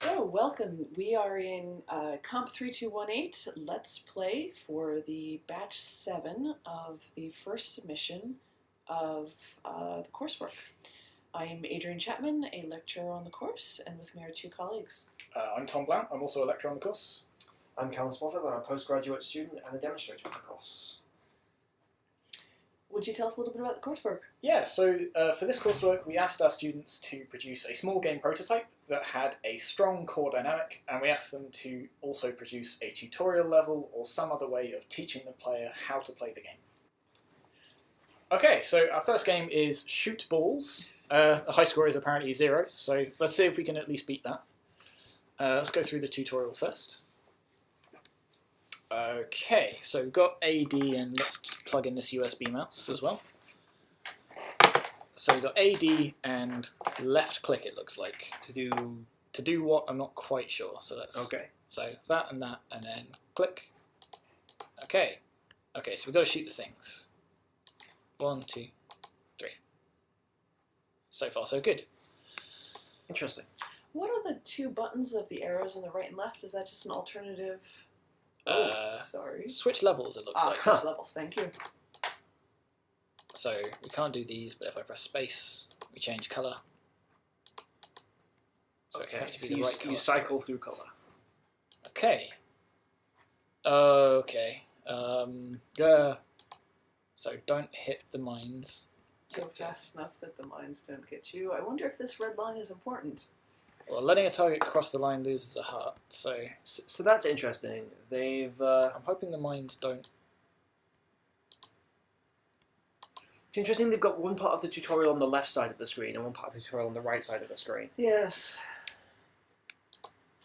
So, welcome. We are in COMP3218 Let's Play for the Batch 7 of the first submission of the coursework. I am Adrian Chapman, a lecturer on the course, and with me are two colleagues. I'm Tom Blount, I'm also a lecturer on the course. I'm Callum Spofford, I'm a postgraduate student and a demonstrator on the course. Would you tell us a little bit about the coursework? Yeah, so for this coursework we asked our students to produce a small game prototype that had a strong core dynamic, and we asked them to also produce a tutorial level or some other way of teaching the player how to play the game. Okay, so our first game is Shoot Balls. The high score is apparently 0, so let's see if we can at least beat that. Let's go through the tutorial first. Okay, so we've got AD, and let's just plug in this USB mouse as well. So we've got AD and left click, it looks like. To do what? I'm not quite sure. So that's okay. So that, and then click. Okay. Okay, so we've got to shoot the things. 1, 2, 3. So far, so good. Interesting. What are the two buttons of the arrows on the right and left? Is that just an alternative? Sorry. Switch levels, it looks like. Switch levels, thank you. So we can't do these, but if I press space, we change colour. So Okay, it has to be so the right colour. you cycle through colour. Okay. Okay. Yeah. So don't hit the mines. Go fast enough that the mines don't get you. I wonder if this red line is important. Well, letting a target cross the line loses a heart, so... So that's interesting. They've... I'm hoping the mines don't... It's interesting they've got one part of the tutorial on the left side of the screen and one part of the tutorial on the right side of the screen. Yes.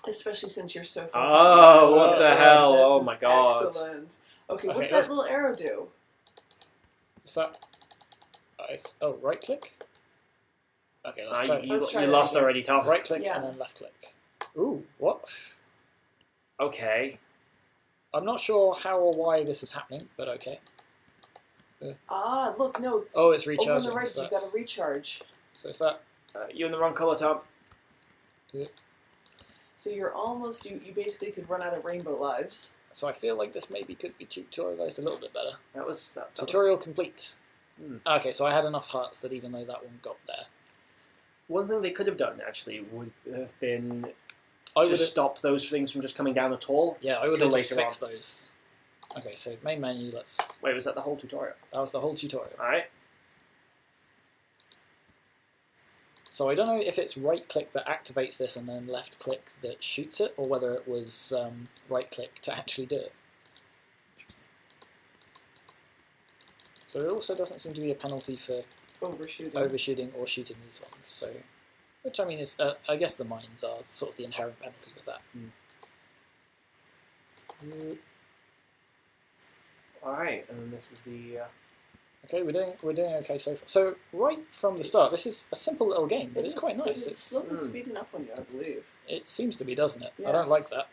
Especially since you're so focused. Oh, what the hell? Oh my god. Excellent. Okay, what's that little arrow do? Is that... Oh, right click? Okay, let's try. You lost already, Tom. Right click and then left click. Ooh, what? Okay. I'm not sure how or why this is happening, but okay. Ah, look, no. Oh, it's recharging. Over on the right, so you've got to recharge. So is that... you're in the wrong colour, Tom. Yeah. So you're almost... You basically could run out of rainbow lives. So I feel like this maybe could be tutorialized a little bit better. That was... Tutorial complete. Okay, so I had enough hearts that even though that one got there. One thing they could have done, actually, would have been to stop those things from just coming down at all. Yeah, I would have just fixed those. Okay, so main menu, let's... Wait, was that the whole tutorial? That was the whole tutorial. Alright. So I don't know if it's right-click that activates this and then left-click that shoots it, or whether it was right-click to actually do it. So there also doesn't seem to be a penalty for overshooting or shooting these ones. So, which I mean is, I guess the mines are sort of the inherent penalty with that. All right, and then this is the. Okay, we're doing okay so far. So right from the start, this is a simple little game, but it's quite nice. It's slowly speeding up on you, I believe. It seems to be, doesn't it? Yes. I don't like that.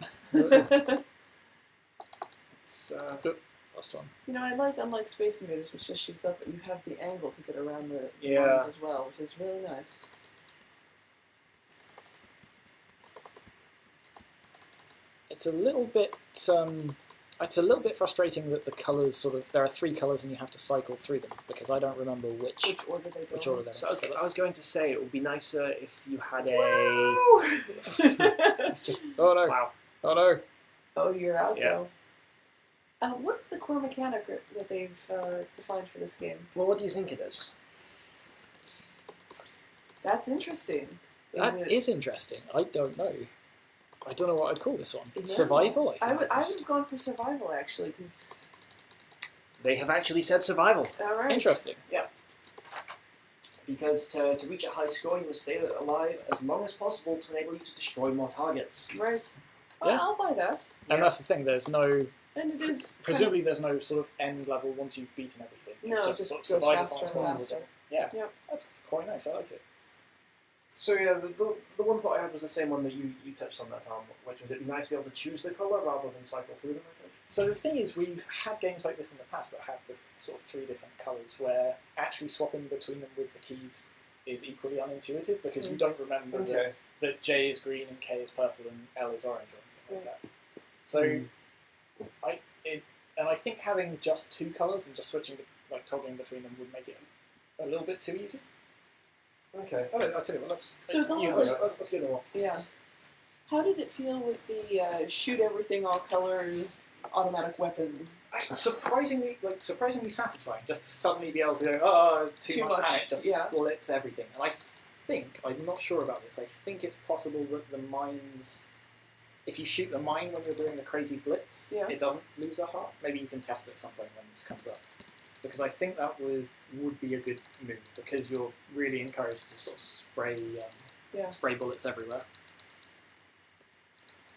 It's. Last one. You know, I like, unlike Space Invaders, which just shoots up, that you have the angle to get around the Yeah. lines as well, which is really nice. It's a little bit frustrating that the colours sort of, there are 3 colours and you have to cycle through them, because I don't remember which order they go. Which order they're So I was going to say it would be nicer if you had Woo! It's just, oh no, Wow. Oh no. Oh, you're out Yeah. though. What's the core mechanic that they've defined for this game? Well, what do you think it is? That's interesting. That is interesting. I don't know. I don't know what I'd call this one. Yeah. Survival, I think. I would have gone for survival, actually, because... They have actually said survival. All right. Interesting. Yeah. Because to reach a high score, you must stay alive as long as possible to enable you to destroy more targets. Right. Well, Yeah. I'll buy that. And that's the thing, there's no... And it is... Presumably there's no sort of end level once you've beaten everything. No, it's it just just sort of goes survival faster as and possible. faster. Yeah, Yep. That's quite nice, I like it. So yeah, the one thought I had was the same one that you touched on there, Tom, which was it'd be nice to be able to choose the colour rather than cycle through them, I think. So the thing is, we've had games like this in the past that have the sort of 3 different colours, where actually swapping between them with the keys is equally unintuitive, because you don't remember that that J is green and K is purple and L is orange or anything like that. So I think having just two colours and just switching, like toggling between them would make it a little bit too easy. Okay. I'll tell you what, let's get them off. Yeah. How did it feel with the shoot everything all colors automatic weapon? Surprisingly satisfying just to suddenly be able to go, too much panic, just blitz everything. And I think, I'm not sure about this, I think it's possible that the mines, if you shoot the mine when you're doing the crazy blitz, it doesn't lose a heart. Maybe you can test it at some point when this comes up. Because I think that would be a good move, because you're really encouraged to sort of spray bullets everywhere.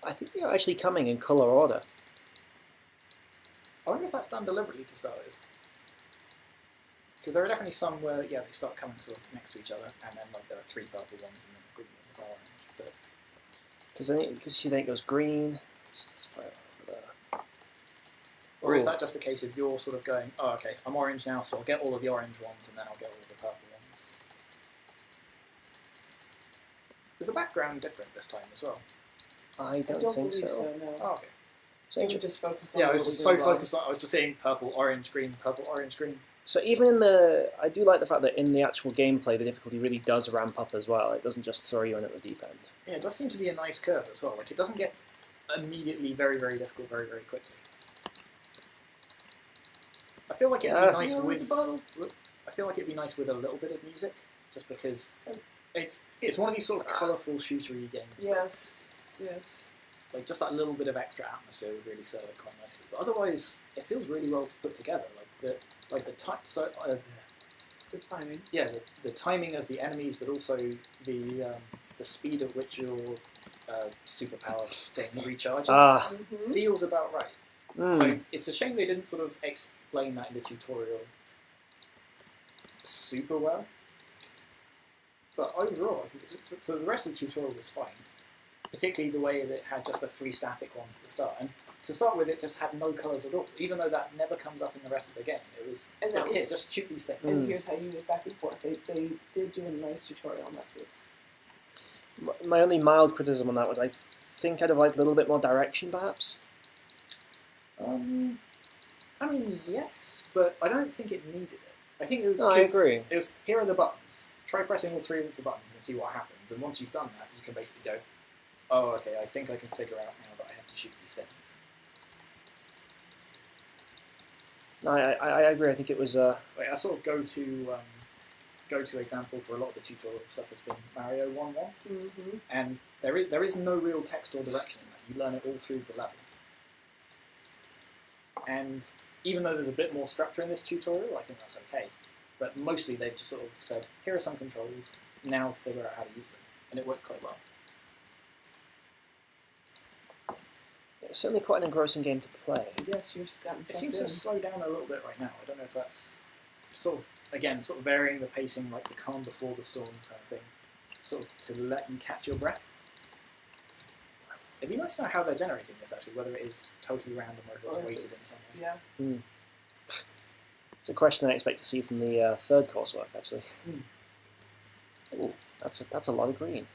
I think they're actually coming in colour order. I wonder if that's done deliberately to start with. Because there are definitely some where, they start coming sort of next to each other, and then like there are three purple ones and then a green and an orange. Because then it goes green. Or is that just a case of you're sort of going, oh, okay, I'm orange now, so I'll get all of the orange ones, and then I'll get all of the purple ones. Is the background different this time as well? I don't think believe so. No. Oh, okay. So you just focused on I was just so focused on, I was just saying purple, orange, green, purple, orange, green. So even in I do like the fact that in the actual gameplay, the difficulty really does ramp up as well. It doesn't just throw you in at the deep end. Yeah, it does seem to be a nice curve as well. Like, it doesn't get immediately very, very difficult very, very quickly. I feel like it'd be nice with a little bit of music, just because it's one of these sort of colourful shootery games. Yes. Like, just that little bit of extra atmosphere would really serve it quite nicely. But otherwise, it feels really well put together. The timing. Yeah, the timing of the enemies, but also the speed at which your superpower thing recharges feels about right. So it's a shame they didn't sort of explain that in the tutorial super well. But overall, I think so the rest of the tutorial was fine. Particularly the way that it had just the three static ones at the start. And to start with, it just had no colours at all, even though that never comes up in the rest of the game. It was, here, just shoot these things. And here's how you move back and forth. They did do a nice tutorial on that piece. My only mild criticism on that was I think I'd have liked a little bit more direction, perhaps. I mean, yes, but I don't think it needed it. I think it was. I agree. It was, here are the buttons. Try pressing all three of the buttons and see what happens. And once you've done that, you can basically go, oh, okay, I think I can figure out now that I have to shoot these things. No, I agree. I think it was. A sort of go-to example for a lot of the tutorial stuff has been Mario 1-1, and there is no real text or direction in that. You learn it all through the level. And even though there's a bit more structure in this tutorial, I think that's okay. But mostly they've just sort of said, here are some controls, now figure out how to use them. And it worked quite well. It was certainly quite an engrossing game to play. Yes, you've gotten It seems to slow down a little bit right now. I don't know if that's sort of varying the pacing, like the calm before the storm kind of thing, sort of to let you catch your breath. It'd be nice to know how they're generating this, actually, whether it is totally random or if it's weighted in some way. Yeah. It's a question I expect to see from the third coursework, actually. Ooh, that's a lot of green.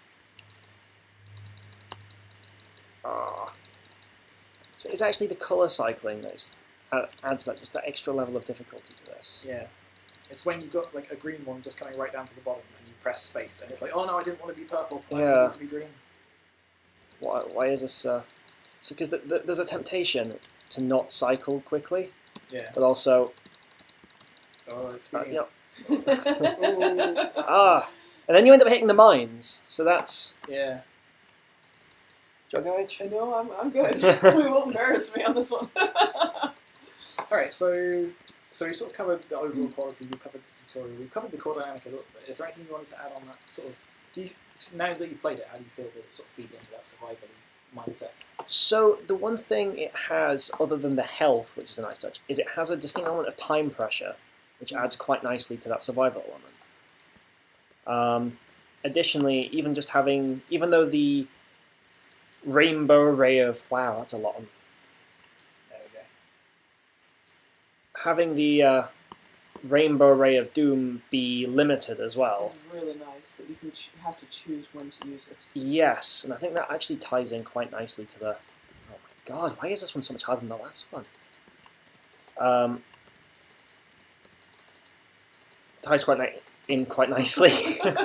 So it's actually the colour cycling that adds just that extra level of difficulty to this. Yeah. It's when you've got like a green one just coming right down to the bottom and you press space and it's like, oh no, I didn't want to be purple, I need to be green. Why is this? So because there's a temptation to not cycle quickly. Yeah. But also. Oh, it's Yep. Ooh, and then you end up hitting the mines. So that's. Yeah. Juggernaut? I know, I'm good. We won't embarrass me on this one. Alright, so we sort of covered the overall quality, we covered the tutorial, we covered the core dynamic a little bit. Is there anything you wanted to add on that sort of? Now that you've played it, how do you feel that it sort of feeds into that survival mindset? So the one thing it has, other than the health, which is a nice touch, is it has a distinct element of time pressure, which adds quite nicely to that survival element. Additionally, even though the rainbow array of, wow, that's a lot. There we go. Having the Rainbow Ray of Doom be limited as well. It's really nice that you can have to choose when to use it. Yes, and I think that actually ties in quite nicely to the... Oh my god, why is this one so much harder than the last one? Ties quite nicely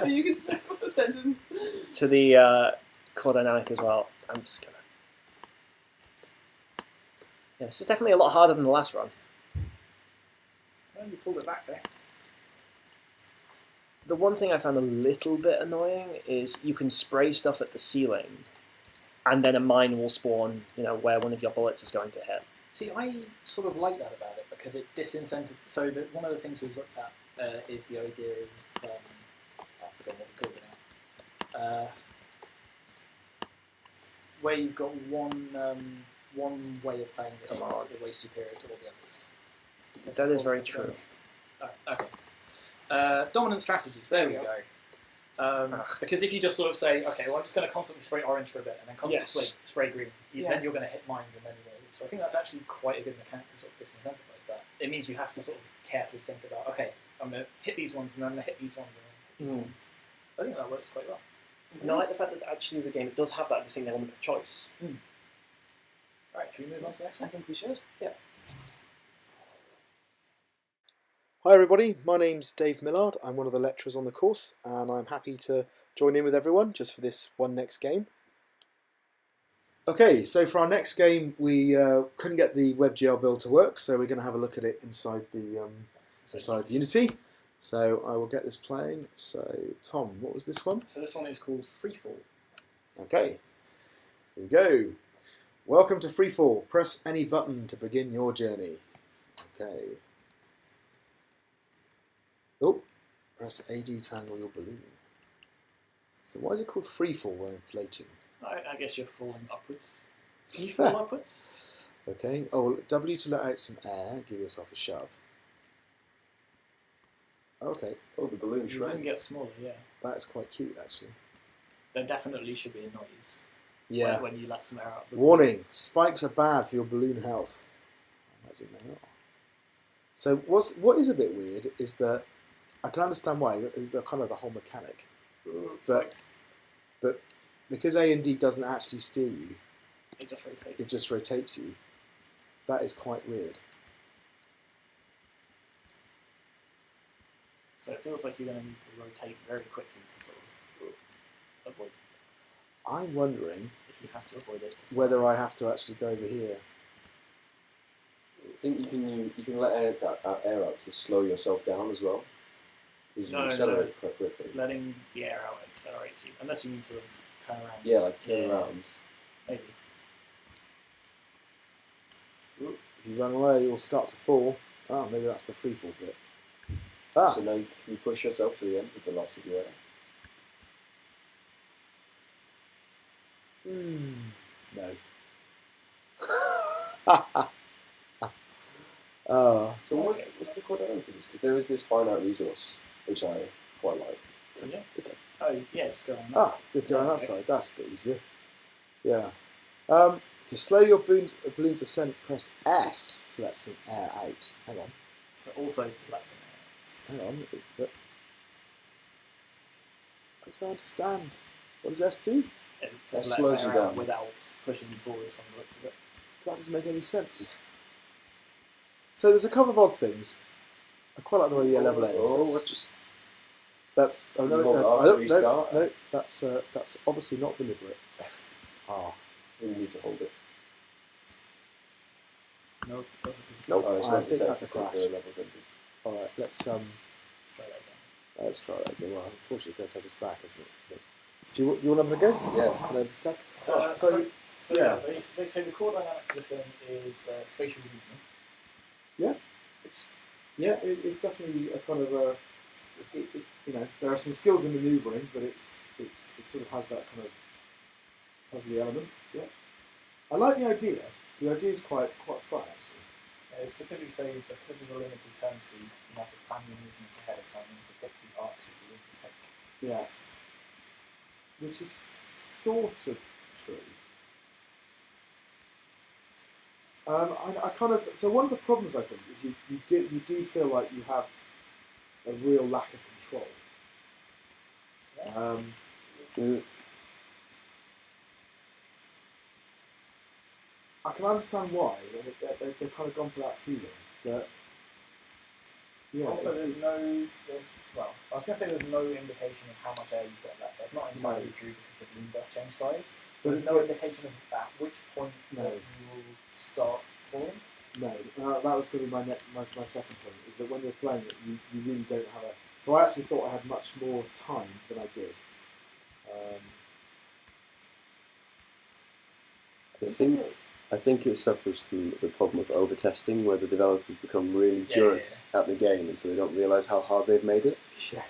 You can say a sentence. to the core dynamic as well. I'm just gonna... Yeah, this is definitely a lot harder than the last run. Well, you pulled it back there. The one thing I found a little bit annoying is you can spray stuff at the ceiling, and then a mine will spawn, where one of your bullets is going to hit. See, I sort of like that about it because it disincentive. So one of the things we've looked at is the idea of I forgot what we called it now. Where you've got one way of playing the game that's always superior to all the others. That is very true. Oh, okay. Dominant strategies. There we go. Because if you just sort of say, okay, well, I'm just going to constantly spray orange for a bit and then constantly spray green, then you're going to hit mines and then you're going to lose. So I think that's actually quite a good mechanic to sort of disincentivize that. It means you have to sort of carefully think about, okay, I'm going to hit these ones and then I'm going to hit these ones and then hit these ones. I think that works quite well. And I like the fact that actually as a game it does have that distinct element of choice. Right, should we move on to the next one? I think we should. Yeah. Hi everybody, my name's Dave Millard. I'm one of the lecturers on the course and I'm happy to join in with everyone just for this one next game. Okay, so for our next game we couldn't get the WebGL build to work, so we're going to have a look at it inside the Unity. So I will get this playing. So Tom, what was this one? So this one is called FreeFall. Okay, here we go. Welcome to FreeFall. Press any button to begin your journey. Okay. Oh, press AD to angle your balloon. So why is it called FreeFall when inflating? I guess you're falling upwards. Can you fall upwards? Okay. Oh, W to let out some air. Give yourself a shove. Okay. Oh, the balloon The balloon gets smaller, yeah. That is quite cute, actually. There definitely should be a noise. Yeah. When you let some air out of the Warning: spikes are bad for your balloon health. I imagine they are. So what is a bit weird is that I can understand why. Is the kind of the whole mechanic, but because A and D doesn't actually steer you, it just rotates. It just rotates you. That is quite weird. So it feels like you're going to need to rotate very quickly to sort of avoid. I'm wondering if you have to avoid it. Whether I have to actually go over here. I think you can let air out to slow yourself down as well. Because you accelerate quite quickly. Letting the air out accelerates you, unless you need to sort of turn around. Yeah, like turn around. Maybe. If you run away, you'll start to fall. Oh, maybe that's the free fall bit. Ah. So now can you push yourself to the end with the loss of your air? No. So what's the core dynamic of this? Because there is this finite resource, which I quite like. Just go on that side. Good, go on that side. That's a bit easier. Yeah. To slow your balloon's ascent, press S to let some air out. Hang on. So also to let some air out. Hang on. I don't understand. What does S do? It just slows you down without pushing you forwards from the looks of it. That doesn't make any sense. So there's a couple of odd things. I quite like the way the level ends. That's obviously not deliberate. You need to hold it. No, it doesn't. Nope. I think that's a crash. All right, let's try that again. Let's try that again. Well, unfortunately, it's going to take us back, isn't it? But do you want them to go? Yeah. Can I just tell? They say the core dynamic for this game is spatial reasoning. Yeah. It's definitely a kind of a. There are some skills in manoeuvring, but it sort of has that kind of puzzly element. Yeah. I like the idea. The idea is quite fun, actually. They specifically say because of the limited turn speed, you have to plan your movements ahead of time and predict the arcs of the loop take. Yes. Which is sort of true. So one of the problems I think is you do feel like you have a real lack of control. I can understand why. They've kind of gone for that feeling, but yeah. Also, I was going to say there's no indication of how much air you've got left. That's not entirely true because the balloon does change size. But there's no indication of at which point you will start falling. No, that was going to be my second point, is that when you're playing it, you really don't have a... So I actually thought I had much more time than I did. I think it suffers from the problem of over-testing, where the developers become really good at the game, and so they don't realise how hard they've made it. Yeah.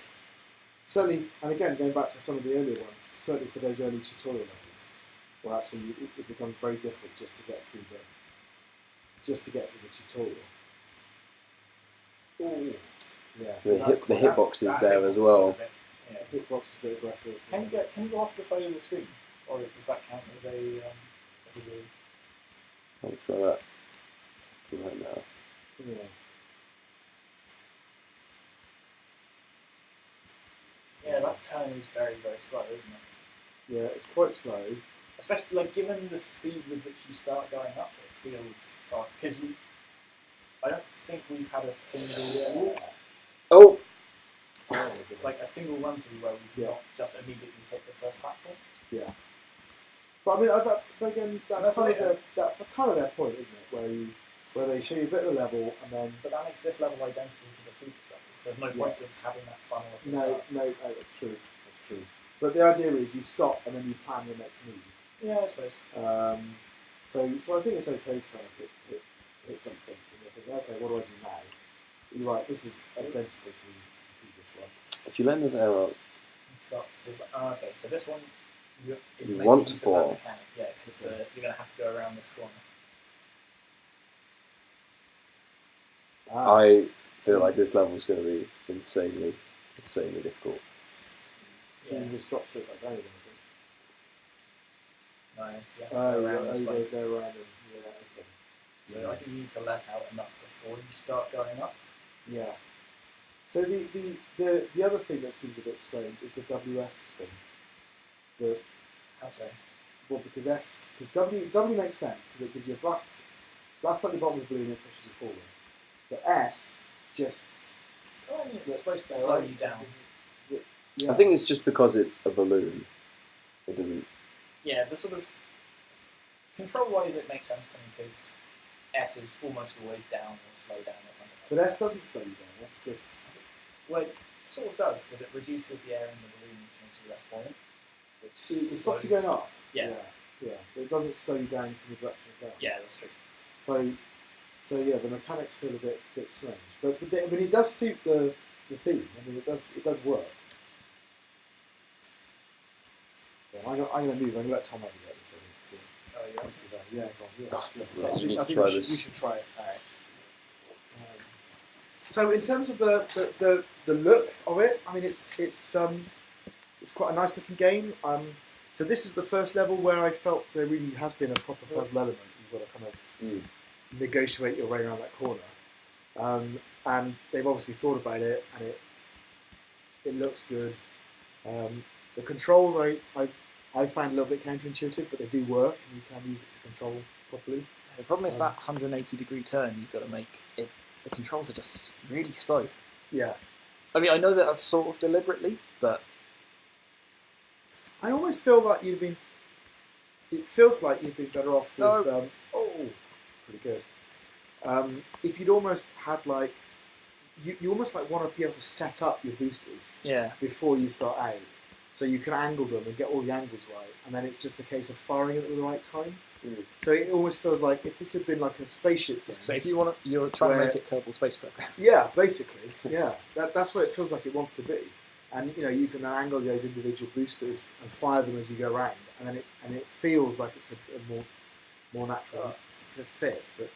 Certainly, and again, going back to some of the earlier ones, certainly for those early tutorial levels, where actually it becomes very difficult just to get through the tutorial. Ooh. Yeah, so the hitbox is there as well. The hitbox is a bit aggressive. Can you go off the side of the screen, or does that count as a balloon? I'll try that right now. Yeah. Yeah, that turn is very, very slow, isn't it? Yeah, it's quite slow. Especially, like, given the speed with which you start going up, it feels fast. Because I don't think we've had a single... Oh! Like, a single run through where we've not just immediately hit the first platform. Yeah. But I mean, again, that's kind of their point, isn't it? Where they show you a bit of the level and then. But that makes this level identical to the previous levels. There's no point of having that funnel at the start. No, that's true. That's true. But the idea is you stop and then you plan your next move. Yeah, I suppose. So I think it's okay to kind of hit something and you're thinking, okay, what do I do now? You're right, this is identical to the previous one. If you let another arrow out, Start to feel like, okay, so this one is You making want to use of that fall. mechanic, yeah, because you're going to have to go around this corner. I feel like this level is going to be insanely difficult. So you just drop straight like that, you No, so you have to go around this way. go around and, okay. So I think you need to let out enough before you start going up. Yeah. So the other thing that seems a bit strange is the WS thing. How so? Well, because W makes sense because it gives you a blast at the bottom of the balloon and it pushes you forward. But S just... So I mean, it's supposed to slow you down. Yeah. I think it's just because it's a balloon. It doesn't... Yeah, the sort of... Control-wise it makes sense to me because S is almost always down or slow down or something like But that. S doesn't slow you down. S just... Well, it sort of does because it reduces the air in the balloon which makes you less buoyant. It stops you going up. Yeah. Yeah. But it doesn't slow you down from the direction of down. Yeah, that's true. So yeah, the mechanics feel a bit strange. But I mean, it does suit the theme. I mean, it does work. Yeah, I'm going to move. I'm going to let Tom have a go at this. Oh, yeah. Yeah, go on. Yeah. Well, you need I to think try we this. should try it. All right. So in terms of the look of it, I mean, it's quite a nice looking game. So this is the first level where I felt there really has been a proper puzzle element. You've got to kind of negotiate your way around that corner, and they've obviously thought about it, and it looks good. The controls I find a little bit counterintuitive, but they do work, and you can use it to control properly. The problem is that 180-degree turn you've got to make it. The controls are just really slow. Yeah. I mean, I know that that's sort of deliberately, but I almost feel like it feels like you'd be better off with, pretty good. If you'd almost had like, you almost like want to be able to set up your boosters before you start out, so you can angle them and get all the angles right, and then it's just a case of firing it at the right time. So it always feels like if this had been like a spaceship game. So if you're trying to make it Kerbal Space Program. Yeah, basically, yeah. That's what it feels like it wants to be. And you can angle those individual boosters and fire them as you go around, and then it feels like it's a more natural fit. But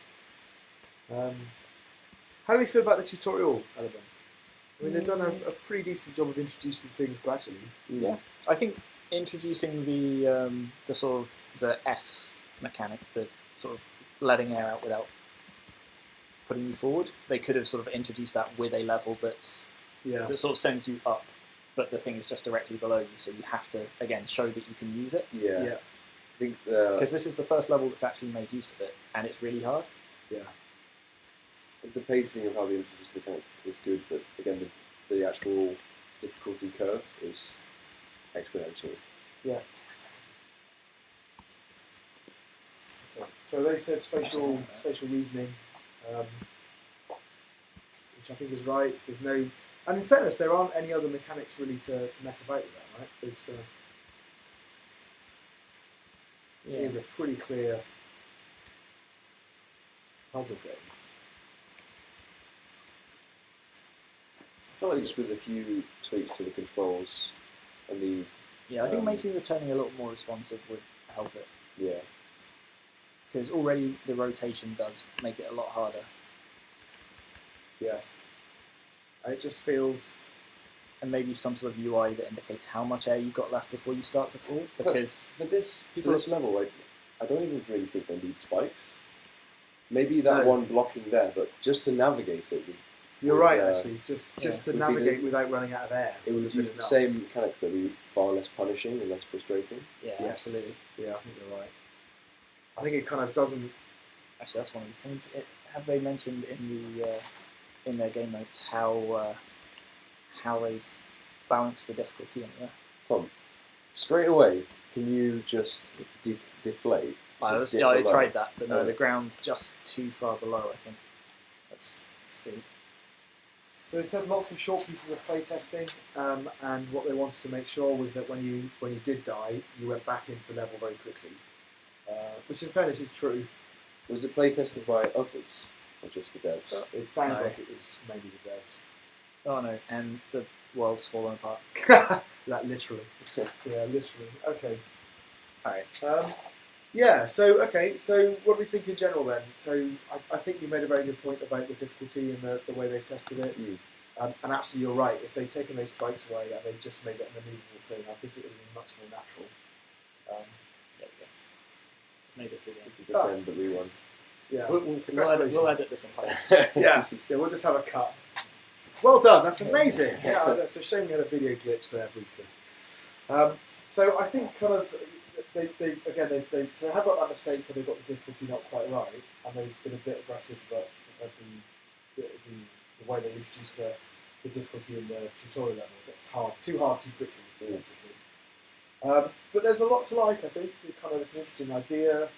how do we feel about the tutorial element? I mean, they've done a pretty decent job of introducing things gradually. Yeah, I think introducing the sort of the S mechanic, the sort of letting air out without putting you forward, they could have sort of introduced that with a level that's Yeah. that sort of sends you up, but the thing is just directly below you, so you have to, again, show that you can use it. Yeah. Yeah. I think Because this is the first level that's actually made use of it, and it's really hard. Yeah. the pacing of how they introduce the mechanics is good, but again, the actual difficulty curve is exponential. Yeah. Okay. So they said spatial reasoning, which I think is right. There's no, and in fairness, there aren't any other mechanics really to mess about with that, right? There's it is a pretty clear puzzle game. I feel like just with a few tweaks to the controls and the I think making the turning a little more responsive would help it. yeah. Because already the rotation does make it a lot harder. Yes. And it just feels. And maybe some sort of UI that indicates how much air you've got left before you start to fall. Because For this level, like, I don't even really think they need spikes. Maybe that one blocking there, but just to navigate it. You're right, actually. Just to would be navigate without running out of air. It would have use been the enough. same mechanics, but be far less punishing and less frustrating. yeah, Yes. absolutely. Yeah, I think you're right. I think it kind of doesn't. Actually, that's one of the things. Have they mentioned in their game notes how they've balanced the difficulty in there? Tom, straight away, can you just deflate? I Dip I below? tried that, but no, Oh. the ground's just too far below, I think. Let's see. So they said lots of short pieces of playtesting, and what they wanted to make sure was that when you did die, you went back into the level very quickly, which in fairness is true. Was it playtested by others or just the devs? It sounds No. like it was mainly the devs. Oh no, and the world's fallen apart. That literally. Yeah, literally. Okay. Alright. Yeah, so what do we think in general then? So I think you made a very good point about the difficulty and the way they've tested it. Mm. And actually you're right, if they'd taken those spikes away and they just made it an immovable thing, I think it would have been much more natural. There we go. Made it to the end. We pretend that we won. Yeah. We'll edit this in post. Yeah, we'll just have a cut. Well done, that's amazing. Yeah, that's a shame we had a video glitch there briefly. So I think kind of they so they have got that mistake where they've got the difficulty not quite right, and they've been a bit aggressive about the way they introduce the difficulty in the tutorial level. It's too hard too quickly, basically. But there's a lot to like. I think it's an interesting idea.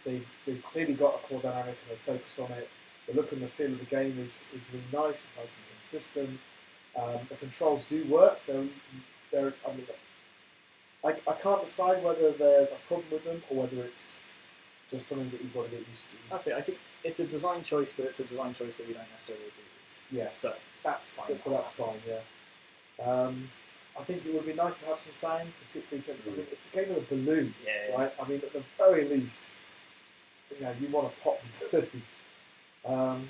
They've clearly got a core dynamic and they've focused on it. The look and the feel of the game is really nice. It's nice and consistent. The controls do work. I can't decide whether there's a problem with them or whether it's just something that you've got to get used to. That's it. I think it's a design choice, but it's a design choice that we don't necessarily agree with. Yes, But that's fine. but that's fine. Yeah. I think it would be nice to have some sound, particularly. I mean, it's a game with a balloon, Yeah. right? I mean, at the very least, you want to pop the balloon.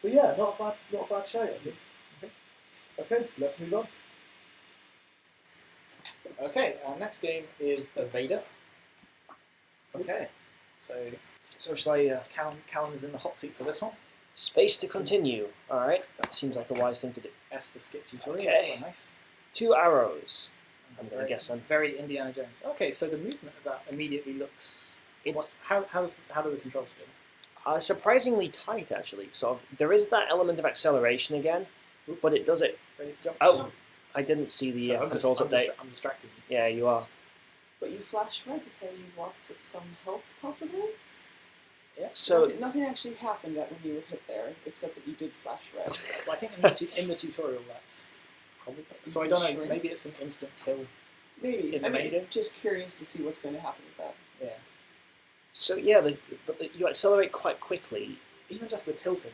But yeah, not a bad show, I think. Okay, let's move on. Okay, our next game is Evader. Okay, so shall I, Callum is in the hot seat for this one. Space to continue. Alright, that seems like a wise thing to do. S to skip tutorial, Okay. that's quite nice. 2 arrows. I'm Very- guessing. Very Indiana Jones. Okay, so the movement of that immediately looks... It's how do the controls feel? surprisingly tight, actually. Sort of, there is that element of acceleration again, but it does it. Ready to jump? Oh, I didn't see the So controls update. I'm distracted you. Yeah, you are. But you flashed red to tell you lost some health, possibly? Yeah. So Nothing actually happened when you were hit there, except that you did flash red. Well, I think in the tutorial that's probably... So I don't know, Shrink. maybe it's an instant kill. Maybe. In the main game? Just curious to see what's going to happen with that. Yeah. So yeah, you accelerate quite quickly. Even just the tilting,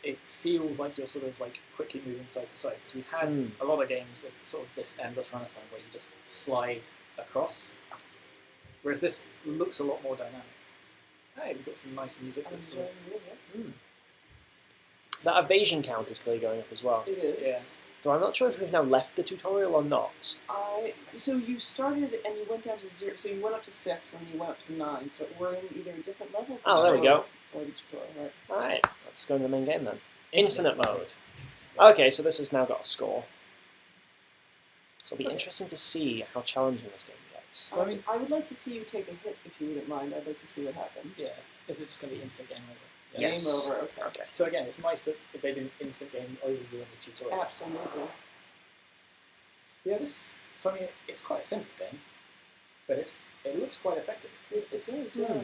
it feels like you're sort of like quickly moving side to side, because we've had a lot of games. It's sort of this endless renaissance where you just slide across, whereas this looks a lot more dynamic. Hey, we've got some nice music. I'm That's enjoying sort of, music. That evasion count is clearly going up as well. It is. Though I'm not sure if we've now left the tutorial or not. So you started and you went down to 0. So you went up to 6 and you went up to 9. So we're in either a different level. Oh, there we go. Or the tutorial, right? Alright, let's go into the main game then. Infinite mode. Okay, so this has now got a score. So it'll be Okay. interesting to see how challenging this game gets. So, I mean- I would like to see you take a hit if you wouldn't mind. I'd like to see what happens. Yeah. Is it just going to be instant game over? Game Yes. over. Okay. Okay. So again, it's nice that they didn't instant game over you in the tutorial. Absolutely. Yeah, this. So I mean, it's quite a simple game, but it looks quite effective. It does. Yeah.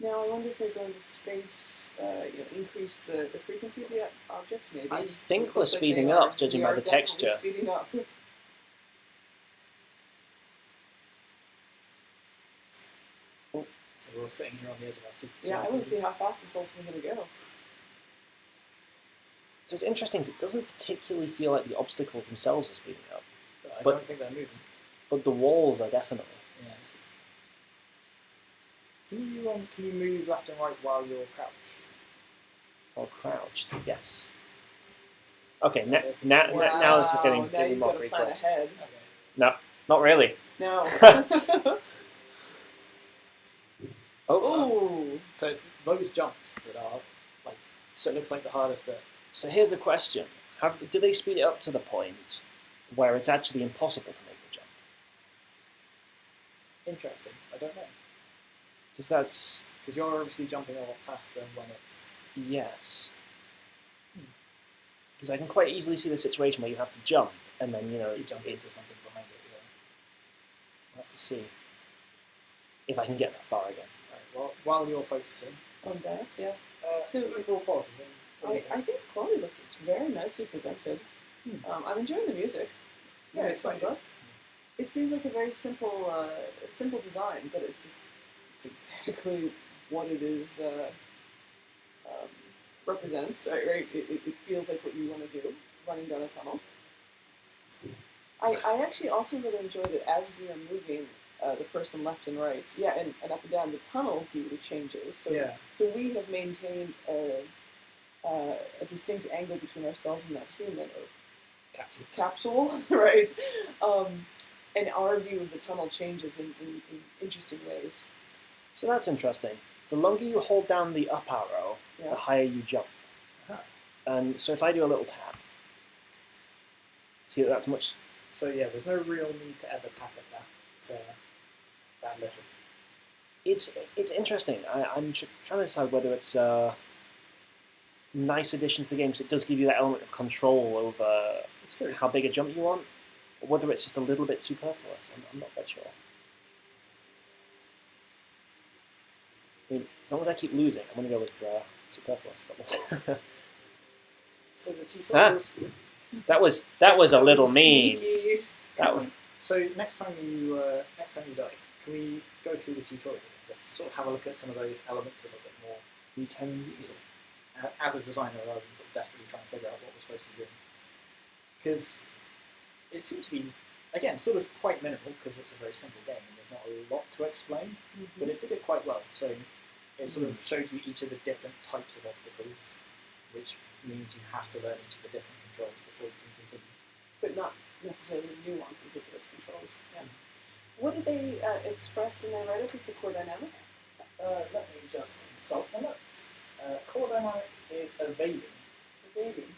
Now I wonder if they're going to increase the frequency of the objects. Maybe. I think It we're looks like speeding they up, are. judging We by are the definitely texture. Speeding up. So we're all sitting here on the edge of our seats. Yeah, I want to see how fast it's ultimately going to go. So it's interesting, 'cause it doesn't particularly feel like the obstacles themselves are speeding up, But I But- don't think they're moving. but the walls are definitely. Yes. Can you move left and right while you're crouched? Or crouched, yes. Okay, now this is Wow, getting now even you've more got to plan frequent. ahead. Okay. Not really. No. Oh, Ooh. So it's those jumps that are like. So it looks like the hardest bit. so here's the question: do they speed it up to the point where it's actually impossible to make the jump? Interesting. I don't know. Because that's Because you're obviously jumping a lot faster when it's. yes. Because I can quite easily see the situation where you have to jump, and then You jump into something behind it. Yeah. I'll have to see if I can get that far again. Right, well, while you're focusing, On that, yeah. so So- overall quality. What do I you think? think the quality it's very nicely presented. I'm enjoying the music. Yeah, it's thumbs like- up. It seems like a very simple design, but it's exactly what it is represents. Right? It feels like what you want to do, running down a tunnel. I actually also really enjoyed it as we are moving the person left and right. Yeah, and up and down. The tunnel view changes. So Yeah. so we have maintained a distinct angle between ourselves and that human or capsule, right? And our view of the tunnel changes in interesting ways. So that's interesting. The longer you hold down the up arrow, the Yeah. higher you jump. Uh-huh. And so if I do a little tap, see that's much. So yeah, there's no real need to ever tap at that little. It's interesting. I'm trying to decide whether it's a nice addition to the game, because it does give you that element of control over It's true. how big a jump you want, or whether it's just a little bit superfluous. I'm not quite sure. I mean, as long as I keep losing, I'm going to go with superfluous. But So the tutorials. that was a That little was mean. sneaky. That was, So next time you die, can we go through the tutorial and just sort of have a look at some of those elements a little bit more? you can use it. As a designer, rather than sort of desperately trying to figure out what we're supposed to be doing. Because it seemed to be, again, sort of quite minimal, because it's a very simple game and there's not a lot to explain, but it did it quite well. So it sort of showed you each of the different types of obstacles, which means you have to learn each of the different controls before you can continue. But not necessarily the nuances of those controls. Yeah. What did they express in their write-up as the core dynamic? Let me just consult the notes. Core dynamic is evading. Evading.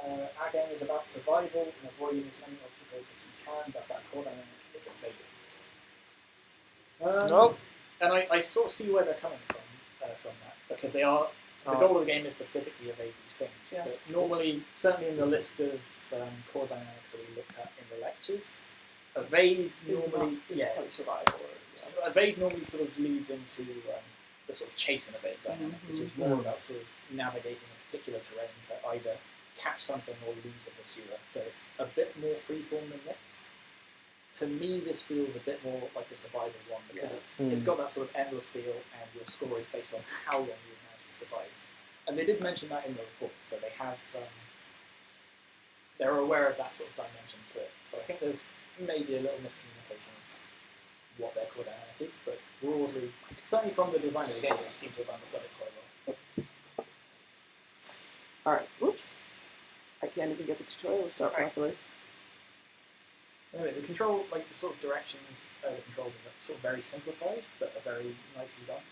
Our game is about survival and avoiding as many obstacles as you can. Thus, our core dynamic is evading. Nope. And I sort of see where they're coming from that, because they are. The goal of the game is to physically evade these things. Yes. But normally, certainly in the list of core dynamics that we looked at in the lectures, evade normally, Is yeah, part of survival. Or, evade normally sort of leads into the sort of chase and evade dynamic, which is more about sort of navigating a particular terrain to either catch something or lose a pursuer. So it's a bit more freeform than this. To me, this feels a bit more like a survival one, because it's got that sort of endless feel, and your score is based on how long you've managed to survive. And they did mention that in the report, so they have they're aware of that sort of dimension to it. So I think there's maybe a little miscommunication of what their core dynamic is, but broadly, certainly from the design of the game, they seem to have understood it quite well. All right. Whoops. I can't even get the tutorial to start properly. Anyway, the control, like the sort of directions, the controls are sort of very simplified, but are very nicely done.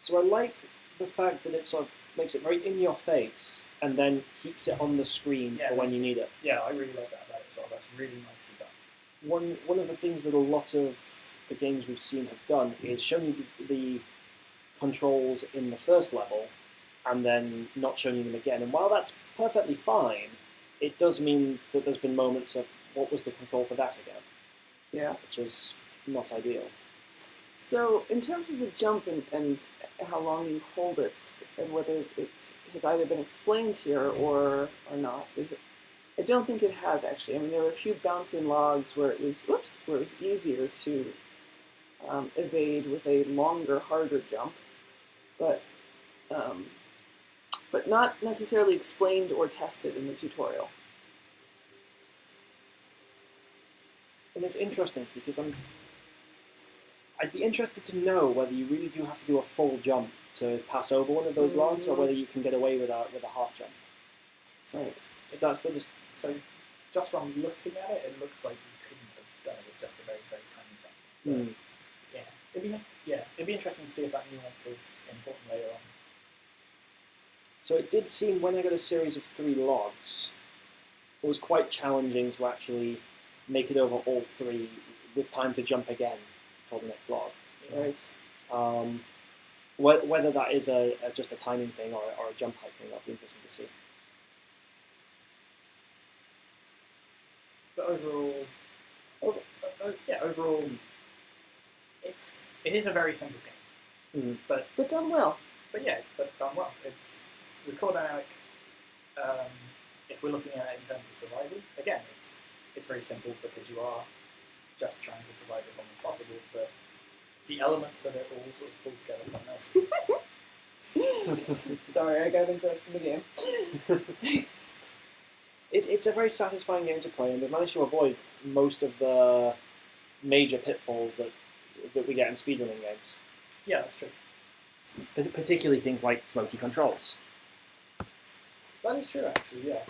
So I like the fact that it sort of makes it very in your face, and then keeps it on the screen Yeah, for when you need it. Yeah, I really like that about it as well. That's really nicely done. One of the things that a lot of the games we've seen have done is shown you the controls in the first level, and then not showing you them again. And while that's perfectly fine, it does mean that there's been moments of what was the control for that again, Yeah. which is not ideal. So, in terms of the jump and how long you hold it, and whether it has either been explained here or not, I don't think it has actually. I mean, there were a few bouncing logs where it was easier to evade with a longer, harder jump, but not necessarily explained or tested in the tutorial. And it's interesting because I'd be interested to know whether you really do have to do a full jump to pass over one of those logs, or whether you can get away with a half jump. Right. Is that still just So, just from looking at it, it looks like you couldn't have done it with just a very, very tiny jump. But, it'd be interesting to see if that nuance is important later on. So it did seem, when I got a series of 3 logs, it was quite challenging to actually make it over all 3 with time to jump again for the next log. Right. Whether that is just a timing thing or a jump height thing, that'll be interesting to see. But overall, it is a very simple game. But done well. But done well. It's the core dynamic. If we're looking at it in terms of survival, again, it's very simple because you are just trying to survive as long as possible. But the elements of it all sort of pull together quite nicely. Sorry, I got engrossed in the game. It's a very satisfying game to play, and they've managed to avoid most of the major pitfalls that we get in speedrunning games. Yeah, that's true. Particularly things like floaty controls. That is true, actually. Yeah.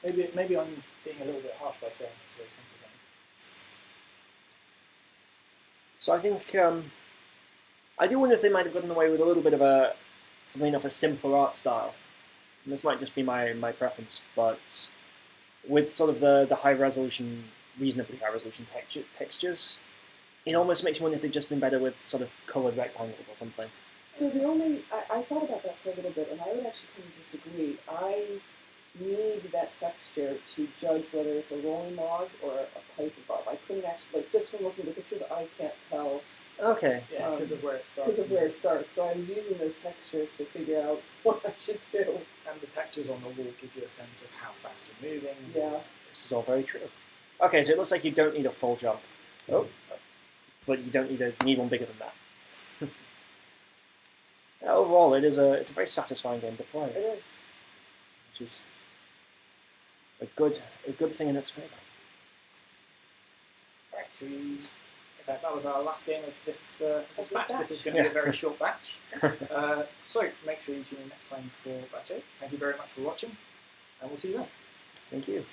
Maybe I'm being a little bit harsh by saying it's a very simple game. So I think I do wonder if they might have gotten away with a little bit of a, funnily enough, a simpler art style. And this might just be my preference, but with sort of the high resolution, reasonably high resolution textures, it almost makes me wonder if they'd just been better with sort of coloured rectangles or something. So I thought about that for a little bit, and I would actually tend to disagree. I need that texture to judge whether it's a rolling log or a pipe above. I couldn't actually, just from looking at the pictures, I can't tell. Okay. Yeah, because of where it starts. Because of where it starts. So I was using those textures to figure out what I should do. And the textures on the wall give you a sense of how fast you're moving. Yeah. This is all very true. Okay, so it looks like you don't need a full jump. Oh. But you don't need one bigger than that. Overall, it's a very satisfying game to play. It is. Which is a good thing in its favour. Right, in fact, that was our last game of this batch. batch. This is going to be a very short batch. So make sure you tune in next time for batch 8. Thank you very much for watching, and we'll see you then. Thank you.